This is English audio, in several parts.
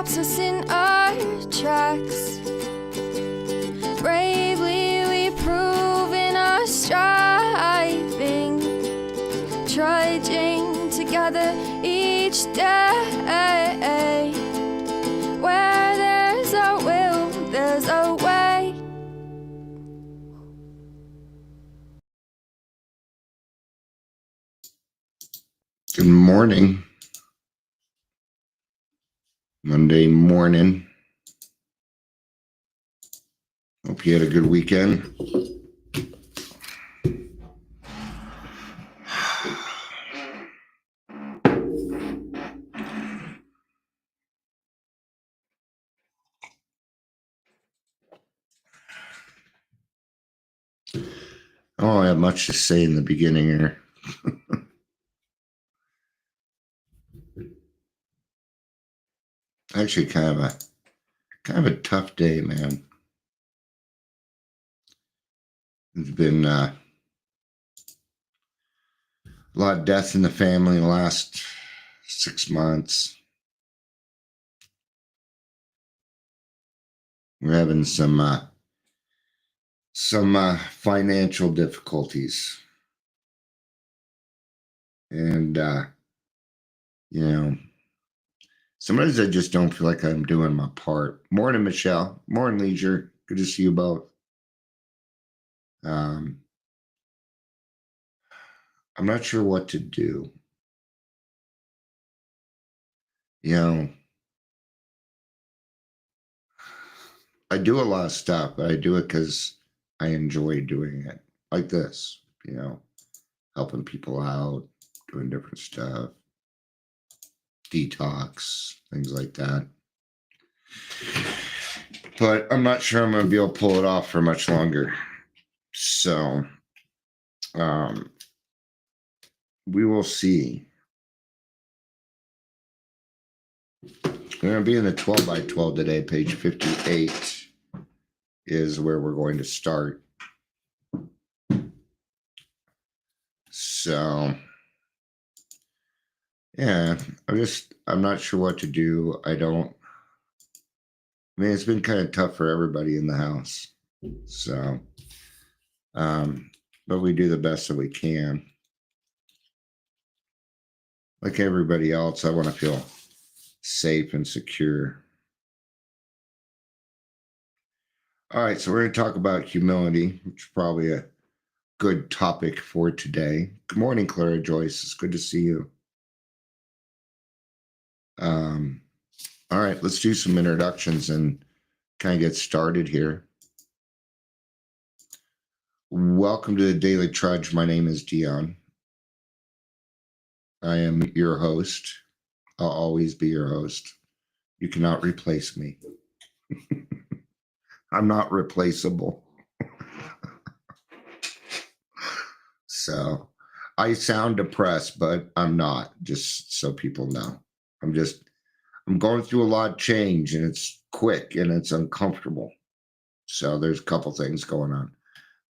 stops us in our tracks. Bravely we prove in our striving, trudging together each day. Where there's a will, there's a way. Good morning. Monday morning. Hope you had a good weekend. I don't have much to say in the beginning here. Actually, kind of a tough day, man. It's been a lot of death in the family in the last 6 months. We're having some financial difficulties, and sometimes I just don't feel like I'm doing my part. Morning, Michelle. Morning, Leisure. Good to see you both. I'm not sure what to do. I do a lot of stuff, but I do it because I enjoy doing it. Like this, helping people out, doing different stuff, detox, things like that. But I'm not sure I'm going to be able to pull it off for much longer. So, we will see. We're going to be in the 12 by 12 today. Page 58 is where we're going to start. So, yeah, I'm not sure what to do. It's been kind of tough for everybody in the house. So, but we do the best that we can. Like everybody else, I want to feel safe and secure. All right, so we're going to talk about humility, which is probably a good topic for today. Good morning, Clara Joyce. It's good to see you. All right, let's do some introductions and kind of get started here. Welcome to the Daily Trudge. My name is Dion. I am your host. I'll always be your host. You cannot replace me. I'm not replaceable. So I sound depressed, but I'm not, just so people know. I'm going through a lot of change, and it's quick and it's uncomfortable. So there's a couple things going on.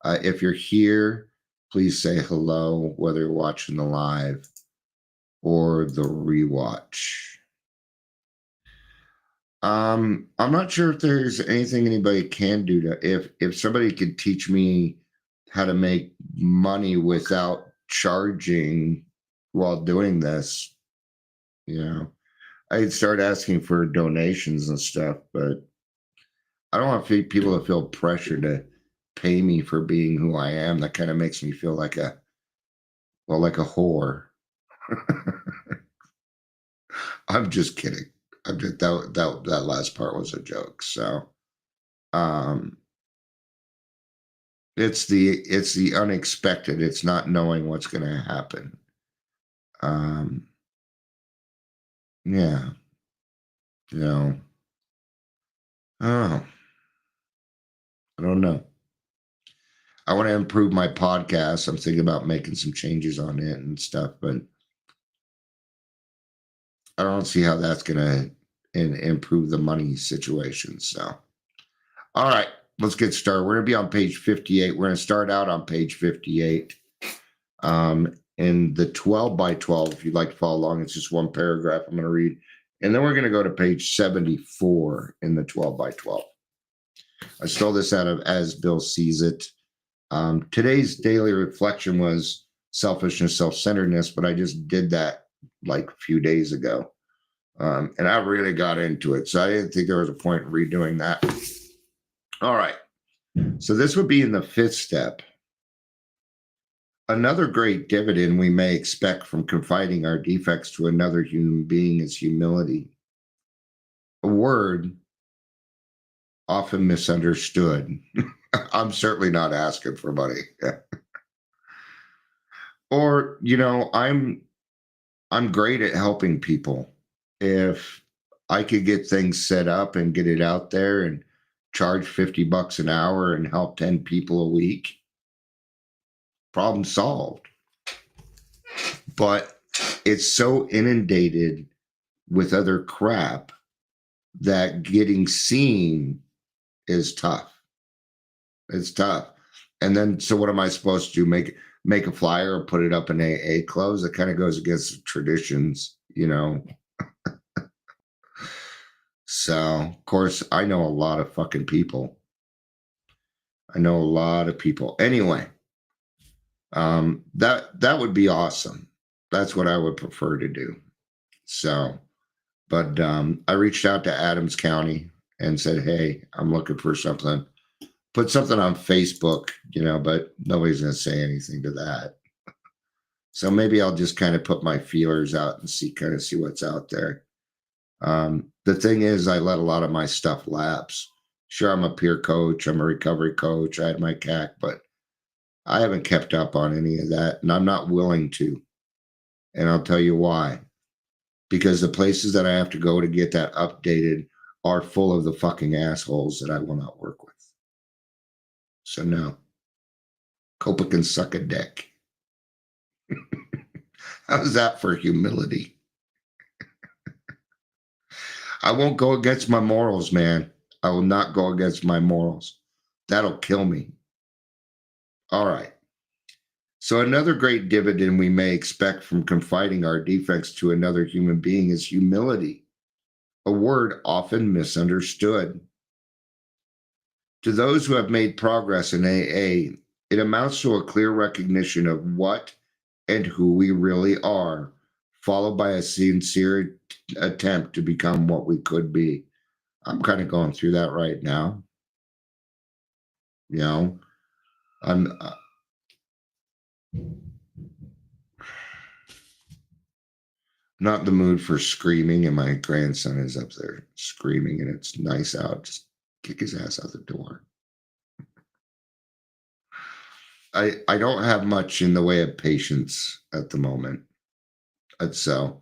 If you're here, please say hello, whether you're watching the live or the rewatch. I'm not sure if there's anything anybody can do if somebody could teach me how to make money without charging while doing this, I'd start asking for donations and stuff, but I don't want people to feel pressure to pay me for being who I am. That kind of makes me feel like a whore. I'm just kidding. That last part was a joke. So, it's the unexpected. It's not knowing what's going to happen. Yeah. Oh, I don't know. I want to improve my podcast. I'm thinking about making some changes on it and stuff, but I don't see how that's going to improve the money situation. So, all right, let's get started. We're going to be on page 58. We're going to start out on page 58. In the 12 by 12, if you'd like to follow along, it's just one paragraph I'm going to read. And then we're going to go to page 74 in the 12 by 12. I stole this out of As Bill Sees It. Today's daily reflection was selfishness, self-centeredness, but I just did that like a few days ago. And I really got into it. So I didn't think there was a point in redoing that. All right. So this would be in the fifth step. Another great dividend we may expect from confiding our defects to another human being is humility. A word often misunderstood. I'm certainly not asking for money. Or, I'm great at helping people. If I could get things set up and get it out there and charge $50 an hour and help 10 people a week, problem solved. But it's so inundated with other crap that getting seen is tough. It's tough. And then, so what am I supposed to do? Make a flyer or put it up in AA clothes? It kind of goes against the traditions, So, of course, I know a lot of fucking people. Anyway, that would be awesome. That's what I would prefer to do. So, but I reached out to Adams County and said, hey, I'm looking for something. Put something on Facebook, but nobody's going to say anything to that. So maybe I'll just kind of put my feelers out and see what's out there. The thing is, I let a lot of my stuff lapse. Sure, I'm a peer coach. I'm a recovery coach. I had my CAC, but I haven't kept up on any of that, and I'm not willing to. And I'll tell you why. Because the places that I have to go to get that updated are full of the fucking assholes that I will not work with. So no. Copa can suck a dick. How's that for humility? I won't go against my morals, man. I will not go against my morals. That'll kill me. All right. So another great dividend we may expect from confiding our defects to another human being is humility, a word often misunderstood. To those who have made progress in AA, it amounts to a clear recognition of what and who we really are, followed by a sincere attempt to become what we could be. I'm kind of going through that right now. I'm not in the mood for screaming, and my grandson is up there screaming, and it's nice out. Just kick his ass out the door. I don't have much in the way of patience at the moment. So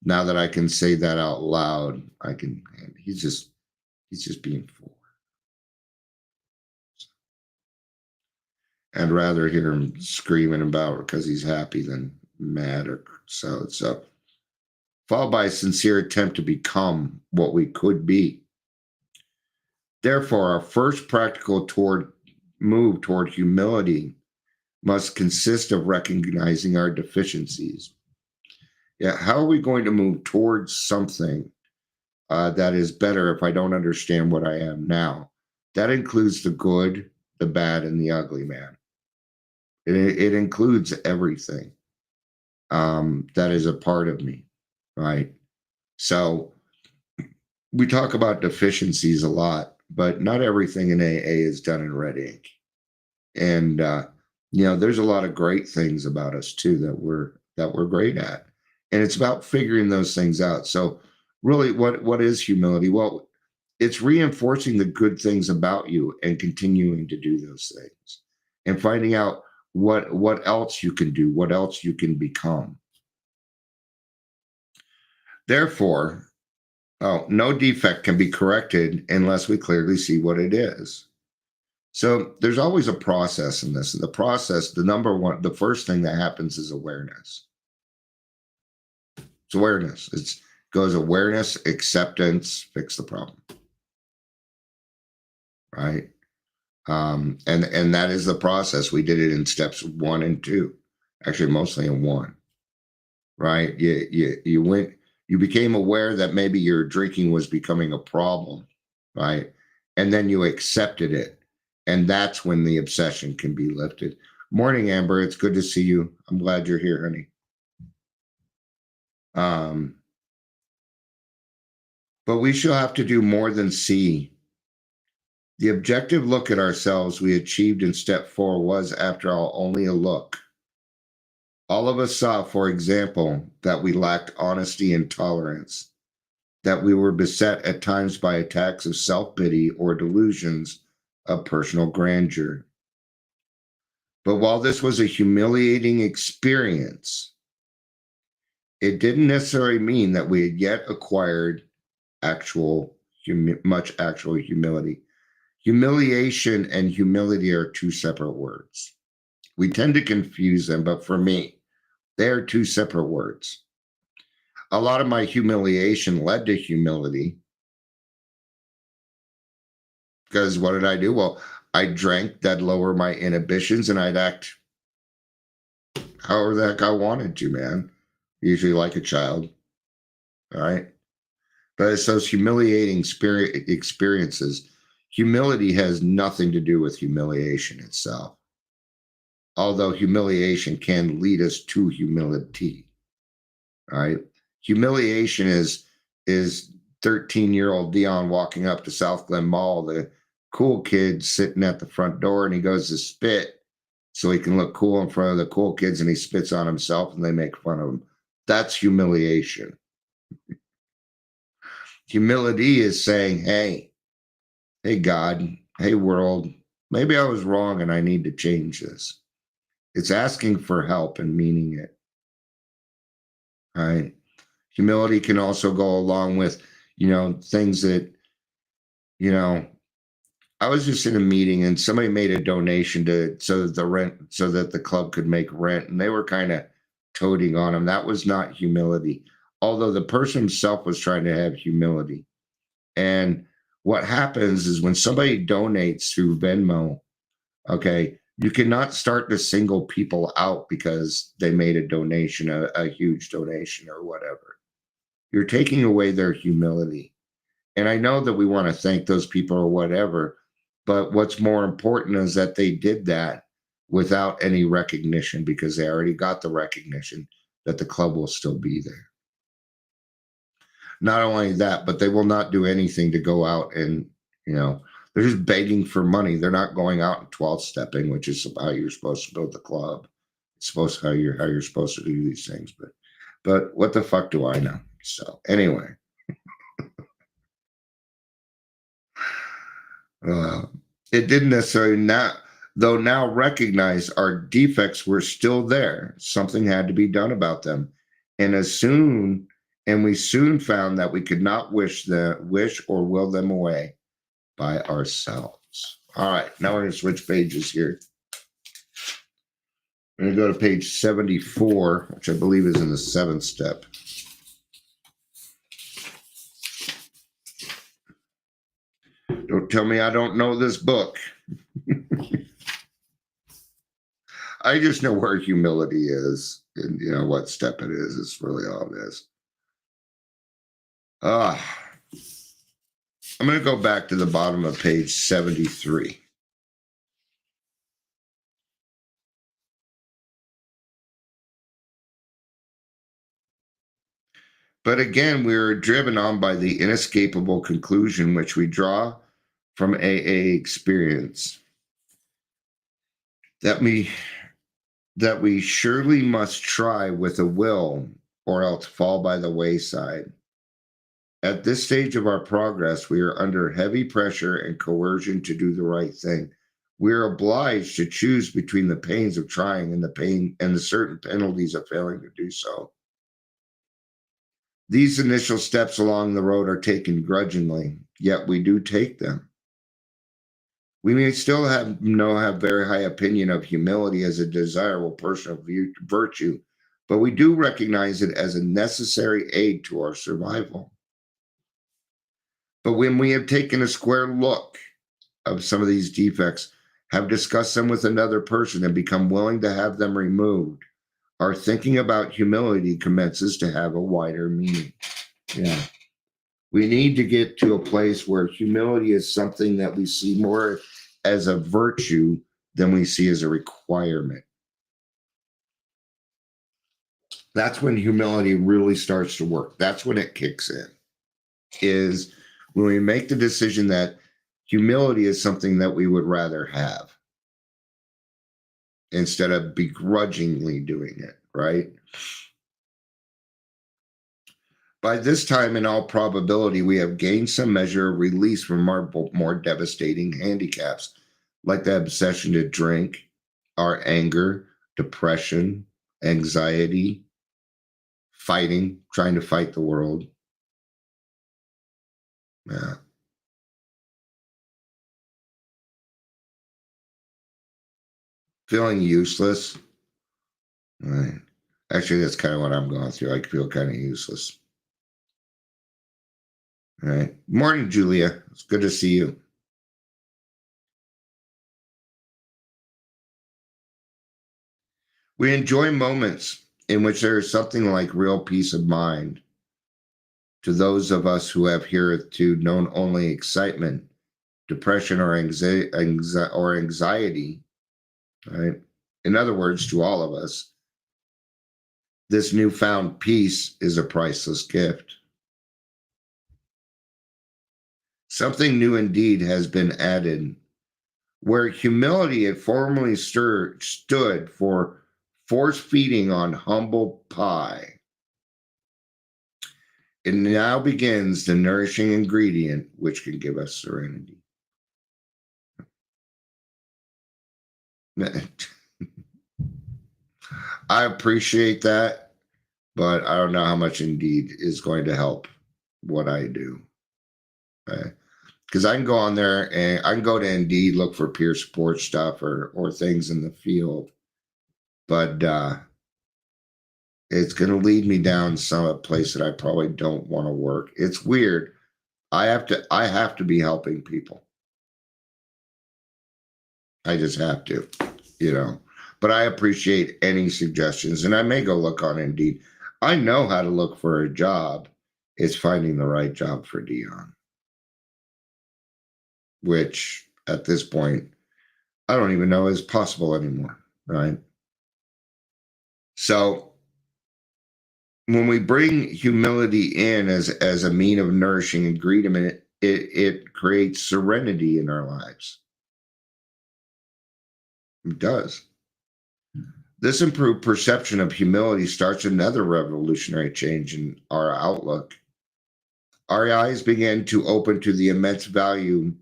now that I can say that out loud, he's just being fool. I'd rather hear him screaming about it because he's happy than mad or so. Followed by a sincere attempt to become what we could be. Therefore, our first practical move toward humility must consist of recognizing our deficiencies. Yeah, how are we going to move towards something that is better if I don't understand what I am now? That includes the good, the bad, and the ugly, man. It includes everything that is a part of me, right? So we talk about deficiencies a lot, but not everything in AA is done in red ink. And there's a lot of great things about us too that we're great at. And it's about figuring those things out. So really, what is humility? Well, it's reinforcing the good things about you and continuing to do those things and finding out what else you can do, what else you can become. Therefore, no defect can be corrected unless we clearly see what it is. So there's always a process in this. And the process, the first thing that happens is awareness. It's awareness. It goes awareness, acceptance, fix the problem. Right? And that is the process. We did it in steps 1 and 2, actually mostly in 1. Right? You went You became aware that maybe your drinking was becoming a problem, right? And then you accepted it. And that's when the obsession can be lifted. Morning, Amber. It's good to see you. I'm glad you're here, honey. But we shall have to do more than see. The objective look at ourselves we achieved in step 4 was, after all, only a look. All of us saw, for example, that we lacked honesty and tolerance, that we were beset at times by attacks of self-pity or delusions of personal grandeur. But while this was a humiliating experience, it didn't necessarily mean that we had yet acquired much actual humility. Humiliation and humility are two separate words. We tend to confuse them, but for me, they are two separate words. A lot of my humiliation led to humility. Because what did I do? Well, I drank, that'd lower my inhibitions, and I'd act however the heck I wanted to, man. Usually like a child. All right. But it's those humiliating experiences. Humility has nothing to do with humiliation itself. Although humiliation can lead us to humility. All right. Humiliation is 13-year-old Dion walking up to South Glen Mall, the cool kid sitting at the front door, and he goes to spit so he can look cool in front of the cool kids, and he spits on himself and they make fun of him. That's humiliation. Humility is saying, hey God, hey world, maybe I was wrong and I need to change this. It's asking for help and meaning it. All right. Humility can also go along with, things that, I was just in a meeting and somebody made a donation so that the club could make rent, and they were kind of toting on him. That was not humility, although the person himself was trying to have humility. And what happens is when somebody donates through Venmo, okay, you cannot start to single people out because they made a donation, a huge donation or whatever. You're taking away their humility. And I know that we want to thank those people or whatever, but what's more important is that they did that without any recognition, because they already got the recognition that the club will still be there. Not only that, but they will not do anything to go out and, they're just begging for money. They're not going out and 12-stepping, which is how you're supposed to build the club. It's supposed how you're supposed to do these things. But what the fuck do I know? So anyway, it didn't necessarily now recognize our defects were still there. Something had to be done about them. And we soon found that we could not wish or will them away by ourselves. All right, now we're going to switch pages here. I'm going to go to page 74, which I believe is in the 7th step. Don't tell me I don't know this book. I just know where humility is and what step it is. It's really all it is. I'm going to go back to the bottom of page 73. But again, we are driven on by the inescapable conclusion which we draw from AA experience, that we surely must try with a will or else fall by the wayside. At this stage of our progress, we are under heavy pressure and coercion to do the right thing. We are obliged to choose between the pains of trying and the certain penalties of failing to do so. These initial steps along the road are taken grudgingly, yet we do take them. We may still have very high opinion of humility as a desirable personal virtue, but we do recognize it as a necessary aid to our survival. But when we have taken a square look of some of these defects, have discussed them with another person, and become willing to have them removed, our thinking about humility commences to have a wider meaning. Yeah. We need to get to a place where humility is something that we see more as a virtue than we see as a requirement. That's when humility really starts to work. That's when it kicks in, is when we make the decision that humility is something that we would rather have instead of begrudgingly doing it, right? By this time, in all probability, we have gained some measure of release from our more devastating handicaps, like the obsession to drink, our anger, depression, anxiety, fighting, trying to fight the world. Yeah. Feeling useless. Right. Actually, that's kind of what I'm going through. I feel kind of useless. All right. Morning, Julia. It's good to see you. We enjoy moments in which there is something like real peace of mind. To those of us who have hitherto known only excitement, depression, or anxiety, right? In other words, to all of us, this newfound peace is a priceless gift. Something new indeed has been added, where humility had formerly stood for force feeding on humble pie. It now begins the nourishing ingredient which can give us serenity. I appreciate that, but I don't know how much Indeed is going to help what I do. Because I can go on there and I can go to Indeed, look for peer support stuff or things in the field, but it's going to lead me down some place that I probably don't want to work. It's weird. I have to be helping people. I just have to, But I appreciate any suggestions, and I may go look on Indeed. I know how to look for a job. It's finding the right job for Dion, which at this point, I don't even know is possible anymore, right? So when we bring humility in as a mean of nourishing ingredient, it creates serenity in our lives. It does. This improved perception of humility starts another revolutionary change in our outlook. Our eyes begin to open to the immense value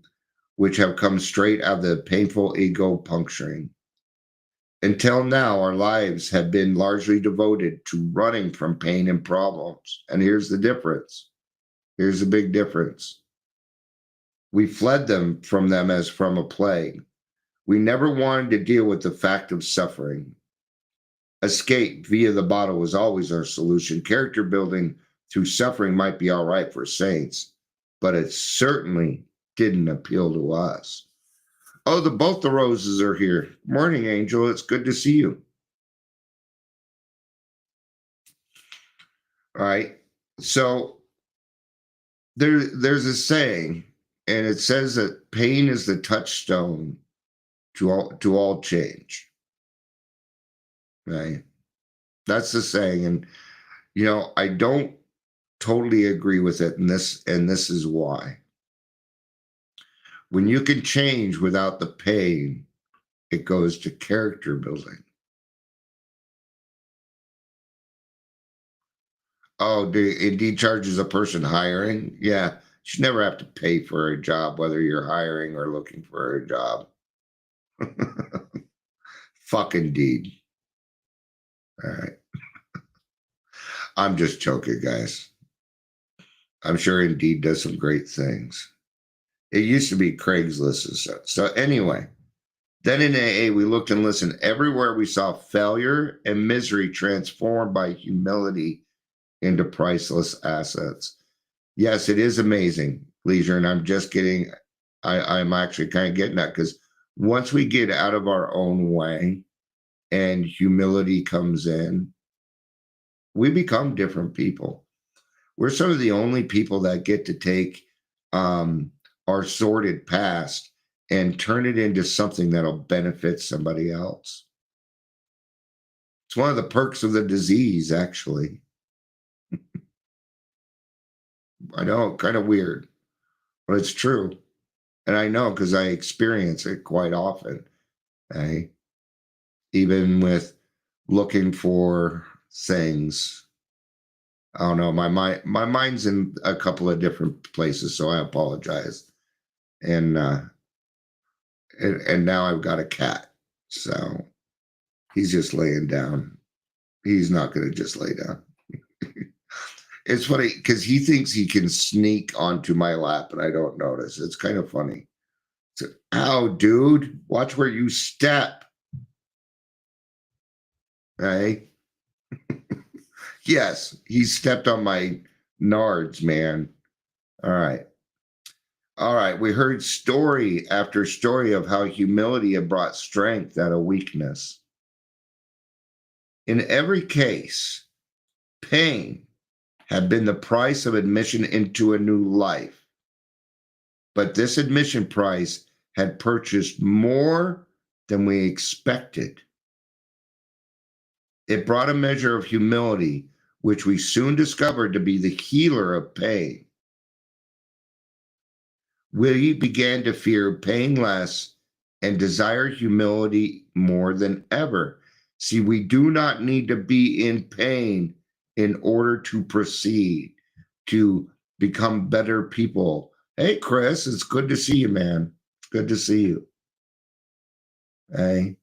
which have come straight out of the painful ego puncturing. Until now, our lives have been largely devoted to running from pain and problems. And here's the difference. Here's the big difference. We fled from them as from a plague. We never wanted to deal with the fact of suffering. Escape via the bottle was always our solution. Character building through suffering might be all right for saints, but it certainly didn't appeal to us. Oh, both the Roses are here. Morning, Angel. It's good to see you. All right. So there's a saying, and it says that pain is the touchstone to all change. Right? That's the saying. And I don't totally agree with it, and this is why. When you can change without the pain, it goes to character building. Oh, Indeed charges a person hiring? Yeah, you should never have to pay for a job, whether you're hiring or looking for a job. Fuck Indeed. All right. I'm just joking, guys. I'm sure Indeed does some great things. It used to be Craigslist and stuff. So anyway, then in AA, we looked and listened. Everywhere we saw failure and misery transformed by humility into priceless assets. Yes, it is amazing, Leisure, and I'm just getting, I'm actually kind of getting that, because once we get out of our own way and humility comes in, we become different people. We're some of the only people that get to take our sordid past and turn it into something that'll benefit somebody else. It's one of the perks of the disease, actually. I know, kind of weird, but it's true. And I know because I experience it quite often. Okay? Even with looking for things. I don't know. My mind's in a couple of different places, so I apologize. And now I've got a cat, so he's just laying down. He's not going to just lay down. It's funny because he thinks he can sneak onto my lap and I don't notice. It's kind of funny. So, ow, dude, watch where you step. Hey. Yes, he stepped on my nards, man. All right. All right. We heard story after story of how humility had brought strength out of weakness. In every case, pain had been the price of admission into a new life. But this admission price had purchased more than we expected. It brought a measure of humility, which we soon discovered to be the healer of pain. We began to fear pain less and desire humility more than ever. See, we do not need to be in pain in order to proceed, to become better people. Hey, Chris, it's good to see you, man. It's good to see you. Hey.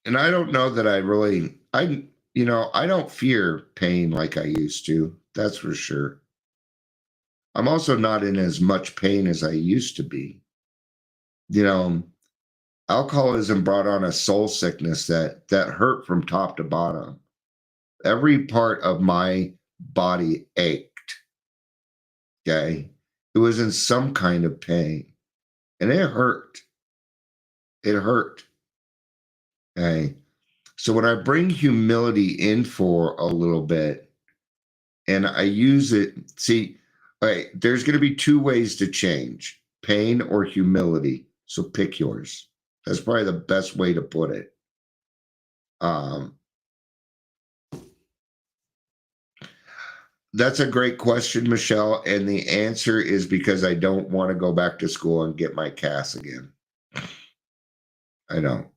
And I don't know that I don't fear pain like I used to. That's for sure. I'm also not in as much pain as I used to be. Alcoholism brought on a soul sickness that hurt from top to bottom. Every part of my body ached. Okay. It was in some kind of pain. And it hurt. It hurt. Okay. So when I bring humility in for a little bit and I use it, see, all right, there's going to be two ways to change, pain or humility. So pick yours. That's probably the best way to put it. That's a great question, Michelle. And the answer is because I don't want to go back to school and get my CAS again. I don't.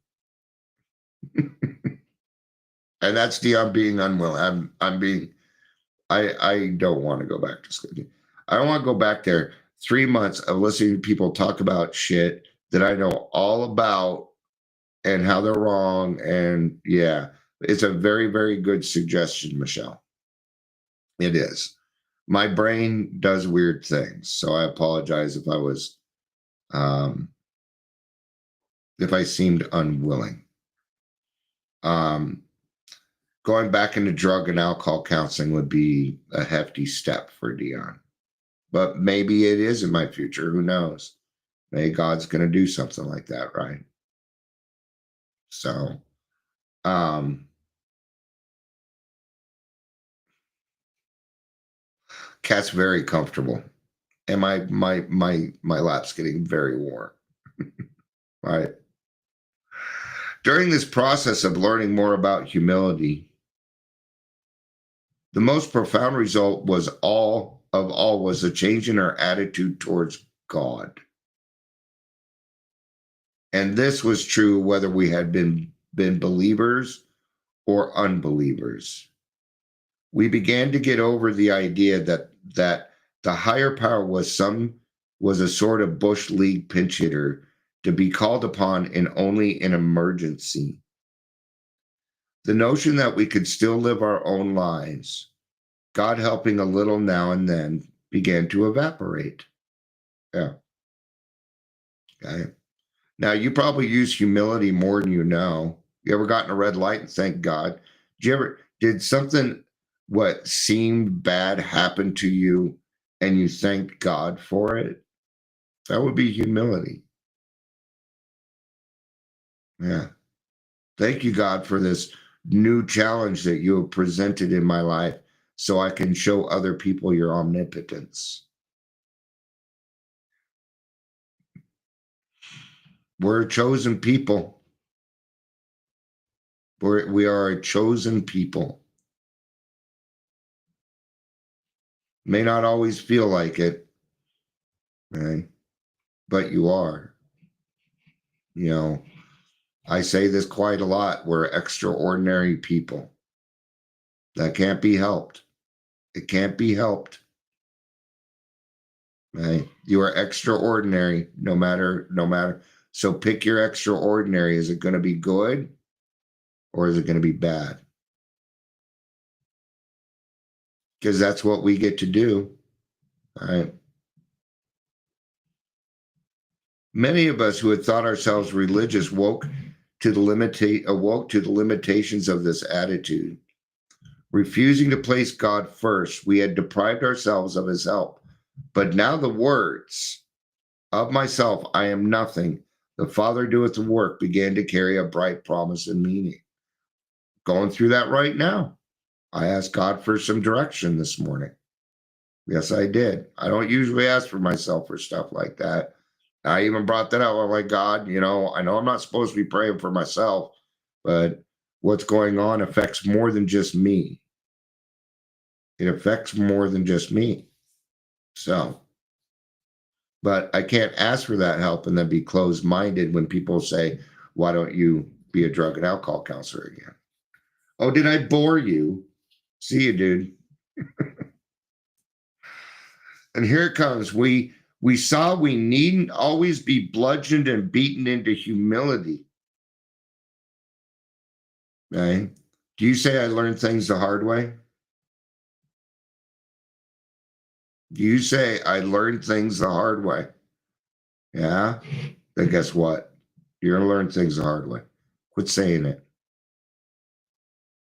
And that's I'm being unwilling. I don't want to go back to school. I don't want to go back there. 3 months of listening to people talk about shit that I know all about and how they're wrong. And yeah, it's a very, very good suggestion, Michelle. It is. My brain does weird things. So I apologize if I seemed unwilling. Going back into drug and alcohol counseling would be a hefty step for Dion. But maybe it is in my future. Who knows? Maybe God's going to do something like that, right? So, cat's very comfortable. And my lap's getting very warm. Right. During this process of learning more about humility, the most profound result was a change in our attitude towards God. And this was true whether we had been believers or unbelievers. We began to get over the idea that the higher power was a sort of bush league pinch hitter to be called upon in only an emergency. The notion that we could still live our own lives, God helping a little now and then, began to evaporate. Yeah. Okay. Now, you probably use humility more than you know. You ever gotten a red light and thank God? Did something what seemed bad happen to you and you thanked God for it? That would be humility. Yeah. Thank you, God, for this new challenge that you have presented in my life so I can show other people your omnipotence. We're a chosen people. We are a chosen people. May not always feel like it, right? But you are. You know, I say this quite a lot. We're extraordinary people. That can't be helped. It can't be helped. Right? You are extraordinary no matter. So pick your extraordinary. Is it going to be good or is it going to be bad? Because that's what we get to do. All right. Many of us who had thought ourselves religious awoke to the limitations of this attitude. Refusing to place God first, we had deprived ourselves of his help. But now the words, of myself, I am nothing, the Father doeth the work, began to carry a bright promise and meaning. Going through that right now. I asked God for some direction this morning. Yes, I did. I don't usually ask for myself for stuff like that. I even brought that up. I'm like, God, I know I'm not supposed to be praying for myself, but what's going on affects more than just me. It affects more than just me. So, but I can't ask for that help and then be closed-minded when people say, why don't you be a drug and alcohol counselor again? Oh, did I bore you? See you, dude. And here it comes. We saw we needn't always be bludgeoned and beaten into humility. Okay? Do you say I learned things the hard way? Do you say I learned things the hard way? Yeah? Then guess what? You're going to learn things the hard way. Quit saying it.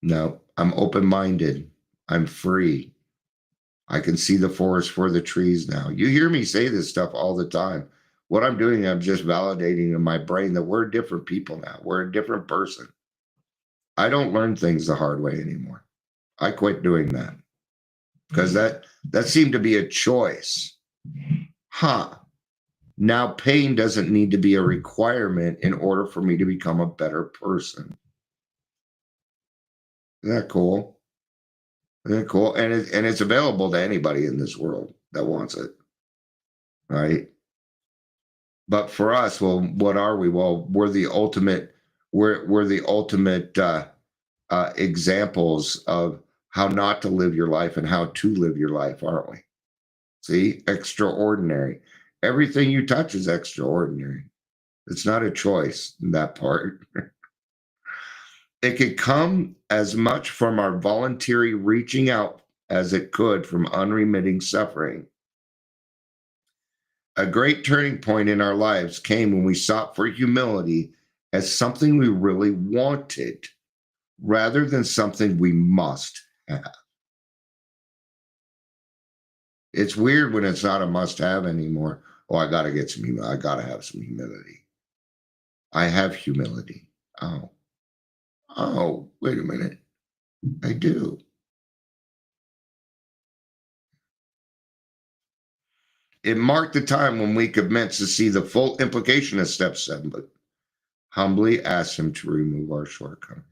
No, I'm open-minded. I'm free. I can see the forest for the trees now. You hear me say this stuff all the time. What I'm doing, I'm just validating in my brain that we're different people now. We're a different person. I don't learn things the hard way anymore. I quit doing that because that seemed to be a choice. Now pain doesn't need to be a requirement in order for me to become a better person. Isn't that cool? Isn't that cool? And it's available to anybody in this world that wants it, right? But for us, well, what are we? Well, we're the ultimate. We're the ultimate examples of how not to live your life and how to live your life, aren't we? See, extraordinary. Everything you touch is extraordinary. It's not a choice in that part. It could come as much from our voluntary reaching out as it could from unremitting suffering. A great turning point in our lives came when we sought for humility as something we really wanted rather than something we must have. It's weird when it's not a must have anymore. Oh, I got to get some humility. I got to have some humility. I have humility. Oh, wait a minute. I do. It marked the time when we commenced to see the full implication of step 7, but humbly asked him to remove our shortcomings.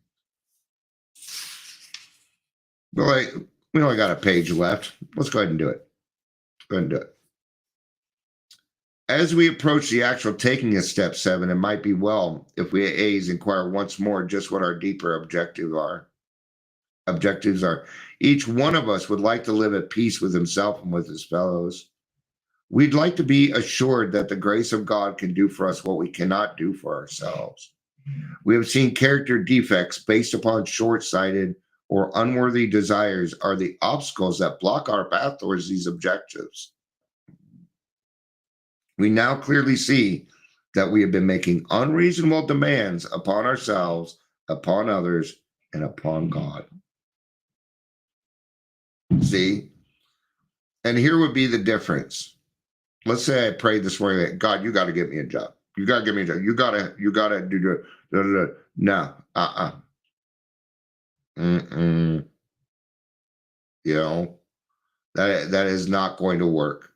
Well, we only got a page left. Let's go ahead and do it. Go ahead and do it. As we approach the actual taking of step 7, it might be well if we A's inquire once more just what our deeper objectives are. Each one of us would like to live at peace with himself and with his fellows. We'd like to be assured that the grace of God can do for us what we cannot do for ourselves. We have seen character defects based upon short-sighted or unworthy desires are the obstacles that block our path towards these objectives. We now clearly see that we have been making unreasonable demands upon ourselves, upon others, and upon God. See? And here would be the difference. Let's say I prayed this morning that God, you got to get me a job. You got to give me a job. You got to do. No. Mm-mm. You know, that is not going to work.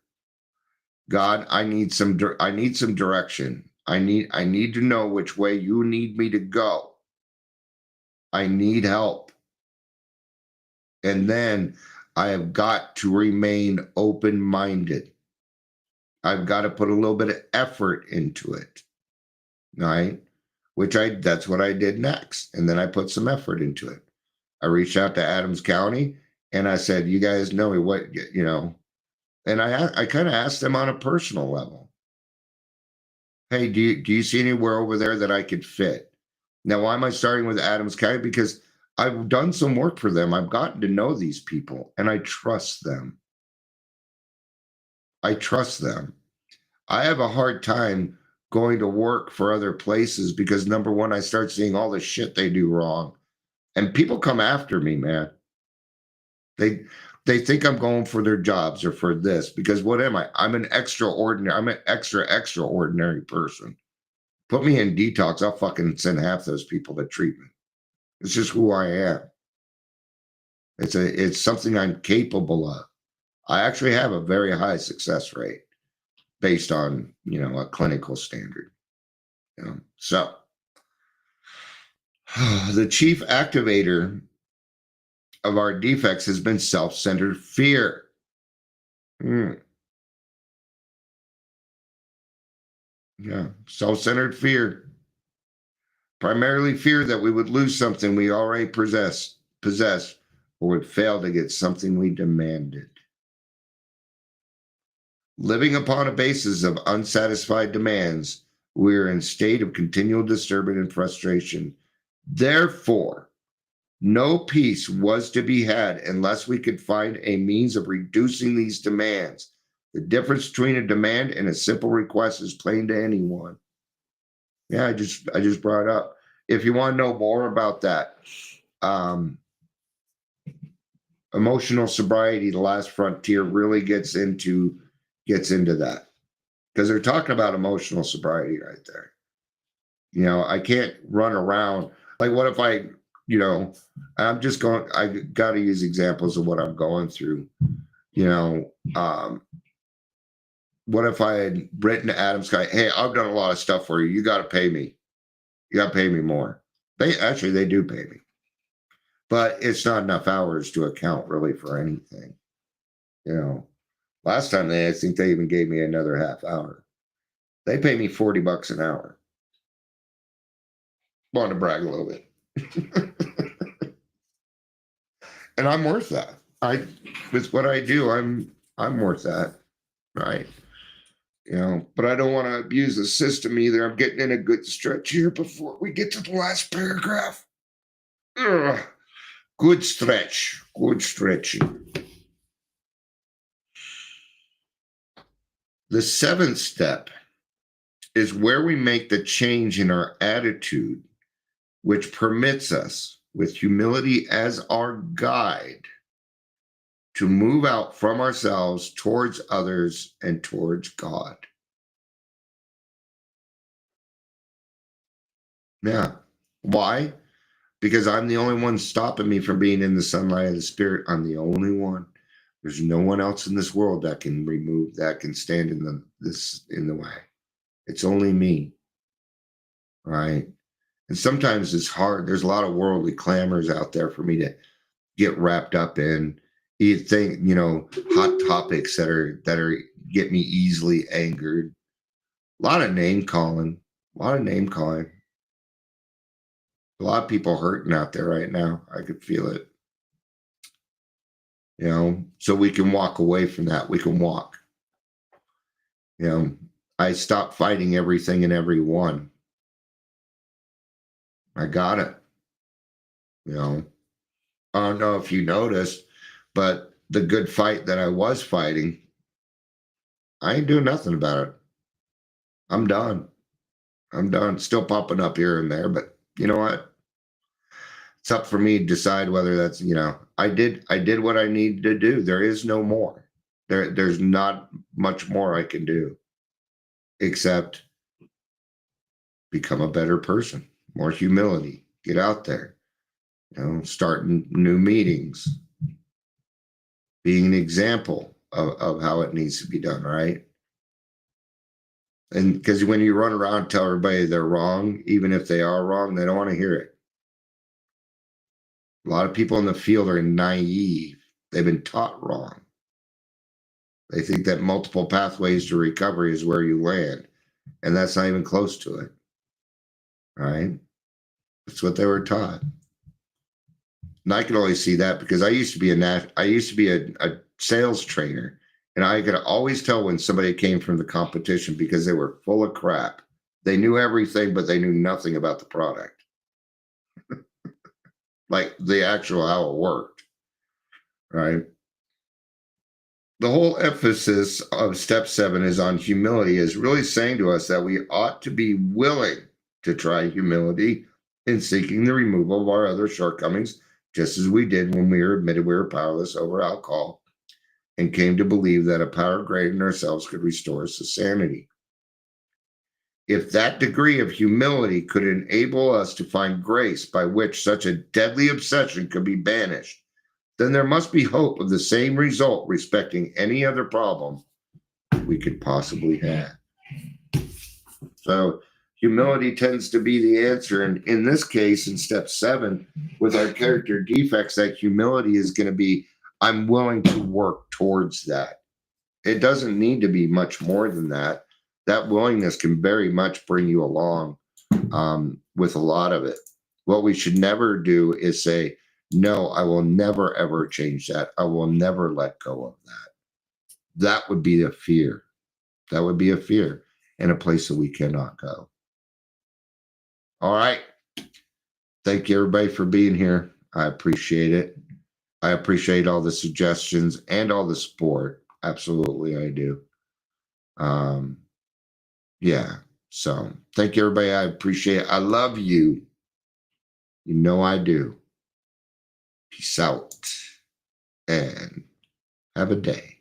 God, I need some direction. I need to know which way you need me to go. I need help. And then I have got to remain open-minded. I've got to put a little bit of effort into it. Right? That's what I did next. And then I put some effort into it. I reached out to Adams County and I said, you guys know me, what, and I kind of asked them on a personal level. Hey, do you see anywhere over there that I could fit? Now, why am I starting with Adams County? Because I've done some work for them. I've gotten to know these people and I trust them. I trust them. I have a hard time going to work for other places because number one, I start seeing all the shit they do wrong. And people come after me, man. They think I'm going for their jobs or for this because what am I? I'm an extraordinary person. Put me in detox, I'll fucking send half those people to treatment. It's just who I am. It's something I'm capable of. I actually have a very high success rate based on, a clinical standard. So the chief activator of our defects has been self-centered fear. Yeah, self-centered fear. Primarily fear that we would lose something we already possess, or would fail to get something we demanded. Living upon a basis of unsatisfied demands, we are in state of continual disturbance and frustration. Therefore, no peace was to be had unless we could find a means of reducing these demands. The difference between a demand and a simple request is plain to anyone. Yeah, I just brought it up. If you want to know more about that, emotional sobriety, the last frontier, really gets into that because they're talking about emotional sobriety right there. I can't run around like, what if I, I'm just going, I got to use examples of what I'm going through. What if I had written to Adams Guy, hey, I've done a lot of stuff for you. You got to pay me. You got to pay me more. They do pay me, but it's not enough hours to account really for anything. Last time I think they even gave me another half hour. They pay me $40 an hour. Want to brag a little bit. And I'm worth that. With what I do, I'm worth that. Right. But I don't want to abuse the system either. I'm getting in a good stretch here before we get to the last paragraph. Ugh. Good stretch. Good stretching. The seventh step is where we make the change in our attitude, which permits us, with humility as our guide, to move out from ourselves towards others and towards God. Yeah. Why? Because I'm the only one stopping me from being in the sunlight of the Spirit. I'm the only one. There's no one else in this world that can stand in the way. It's only me. Right? And sometimes it's hard. There's a lot of worldly clamors out there for me to get wrapped up in. You think, hot topics that are get me easily angered. A lot of name calling. A lot of people hurting out there right now. I could feel it. So we can walk away from that. We can walk. I stopped fighting everything and everyone. I got it. I don't know if you noticed, but the good fight that I was fighting, I ain't doing nothing about it. I'm done. Still popping up here and there, but you know what? It's up for me to decide whether that's, I did what I needed to do. There is no more. There's not much more I can do except become a better person, more humility, get out there, Starting new meetings, being an example of how it needs to be done, right? And because when you run around and tell everybody they're wrong, even if they are wrong, they don't want to hear it. A lot of people in the field are naive. They've been taught wrong. They think that multiple pathways to recovery is where you land, and that's not even close to it. Right? That's what they were taught. And I could only see that because I used to be a sales trainer, and I could always tell when somebody came from the competition because they were full of crap. They knew everything, but they knew nothing about the product. Like the actual how it worked, right? The whole emphasis of step 7 is on humility, is really saying to us that we ought to be willing to try humility in seeking the removal of our other shortcomings, just as we did when we were admitted we were powerless over alcohol and came to believe that a power greater than ourselves could restore us to sanity. If that degree of humility could enable us to find grace by which such a deadly obsession could be banished, then there must be hope of the same result respecting any other problem we could possibly have. So humility tends to be the answer. And in this case, in step 7, with our character defects, that humility is going to be, I'm willing to work towards that. It doesn't need to be much more than that. That willingness can very much bring you along with a lot of it. What we should never do is say, no, I will never, ever change that. I will never let go of that. That would be a fear. That would be a fear and a place that we cannot go. All right. Thank you, everybody, for being here. I appreciate it. I appreciate all the suggestions and all the support. Absolutely, I do. Yeah. So thank you, everybody. I appreciate it. I love you. You know I do. Peace out and have a day.